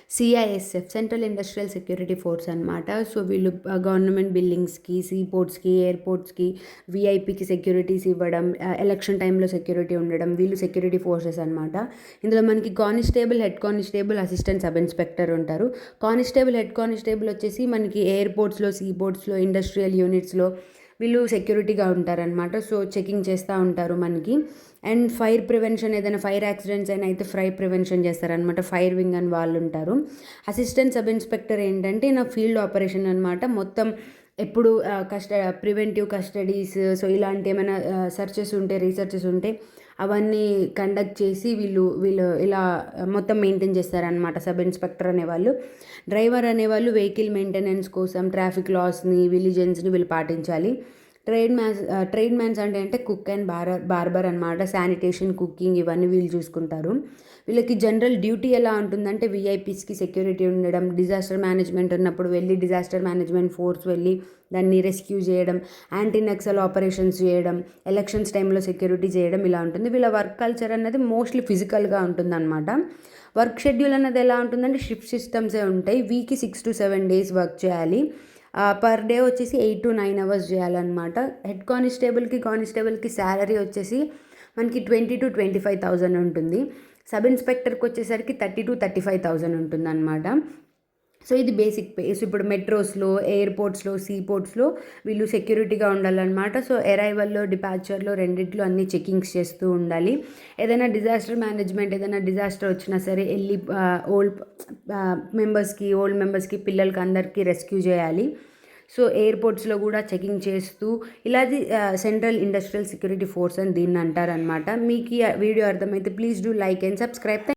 CISF central industrial security force అనమాట. So వీళ్ళు government బిల్డింగ్స్కి, సీపోర్ట్స్కి, ఎయిర్పోర్ట్స్కి, విఐపికి securities ఇవ్వడం, ఎలక్షన్ టైంలో సెక్యూరిటీ ఉండడం, వీళ్ళు సెక్యూరిటీ ఫోర్సెస్ అనమాట. ఇందులో మనకి constable, head constable, assistant sub inspector ఉంటారు. కానిస్టేబుల్, హెడ్ కానిస్టేబుల్ వచ్చేసి మనకి ఎయిర్పోర్ట్స్లో, సీపోర్ట్స్లో, ఇండస్ట్రియల్ యూనిట్స్లో వీళ్ళు సెక్యూరిటీగా ఉంటారనమాట. సో చెకింగ్ చేస్తూ ఉంటారు మనకి. అండ్ ఫైర్ ప్రివెన్షన్, ఏదైనా ఫైర్ యాక్సిడెంట్స్ అయినా అయితే ఫైర్ ప్రివెన్షన్ చేస్తారనమాట. ఫైర్ వింగ్ అని వాళ్ళు ఉంటారు. అసిస్టెంట్ సబ్ ఇన్స్పెక్టర్ ఏంటంటే నా ఫీల్డ్ ఆపరేషన్ అనమాట. మొత్తం ఎప్పుడు ప్రివెంటివ్ కస్టడీస్, సో ఇలాంటి ఏమైనా సర్చెస్ ఉంటే, రీసెర్చెస్ ఉంటే అవన్నీ కండక్ట్ చేసి వీళ్ళు ఇలా మొత్తం మెయింటైన్ చేస్తారనమాట సబ్ ఇన్స్పెక్టర్ అనేవాళ్ళు. డ్రైవర్ అనేవాళ్ళు వెహికల్ మెయింటెనెన్స్ కోసం ట్రాఫిక్ లాస్ని, విలిజెన్స్ని వీళ్ళు పాటించాలి. ట్రేడ్ మ్యాన్స్ అంటే కుక్ అండ్ బార్బర్ అనమాట. శానిటేషన్, కుకింగ్ ఇవన్నీ వీళ్ళు చూసుకుంటారు. వీళ్ళకి జనరల్ డ్యూటీ ఎలా ఉంటుందంటే విఐపీస్కి సెక్యూరిటీ ఉండడం, డిజాస్టర్ మేనేజ్మెంట్ ఉన్నప్పుడు వెళ్ళి డిజాస్టర్ మేనేజ్మెంట్ ఫోర్స్ వెళ్ళి దాన్ని రెస్క్యూ చేయడం, యాంటీ నక్సల్ ఆపరేషన్స్ చేయడం, ఎలక్షన్స్ టైంలో సెక్యూరిటీ చేయడం, ఇలా ఉంటుంది. వీళ్ళ వర్క్ కల్చర్ అన్నది మోస్ట్లీ ఫిజికల్గా ఉంటుందన్నమాట. వర్క్ షెడ్యూల్ అన్నది ఎలా ఉంటుందంటే షిఫ్ట్ సిస్టమ్సే ఉంటాయి. వీక్కి 6 to 7 days వర్క్ చేయాలి. పర్ డే వచ్చేసి 8 to 9 hours చేయాలన్నమాట. హెడ్ కానిస్టేబుల్కి శాలరీ వచ్చేసి మనకి 20 to 25,000 ఉంటుంది. సబ్ ఇన్స్పెక్టర్కి వచ్చేసరికి 30 to 35,000 ఉంటుందన్నమాట. సో ఇది బేసిక్ పే. సో ఇప్పుడు మెట్రోస్లో, ఎయిర్పోర్ట్స్లో, సీపోర్ట్స్లో వీళ్ళు సెక్యూరిటీగా ఉండాలన్నమాట. సో అరైవల్లో, డిపార్చర్లో రెండిట్లో అన్ని చెకింగ్స్ చేస్తూ ఉండాలి. ఏదైనా డిజాస్టర్ మేనేజ్మెంట్, ఏదైనా డిజాస్టర్ వచ్చినా సరే వెళ్ళి ఓల్డ్ మెంబర్స్కి, పిల్లలకి అందరికీ రెస్క్యూ చేయాలి. సో ఎయిర్పోర్ట్స్లో కూడా చెకింగ్ చేస్తూ ఇలాది సెంట్రల్ ఇండస్ట్రియల్ సెక్యూరిటీ ఫోర్స్ అని దీన్ని అంటారనమాట. మీకు ఈ వీడియో అర్థమైతే please do like and subscribe.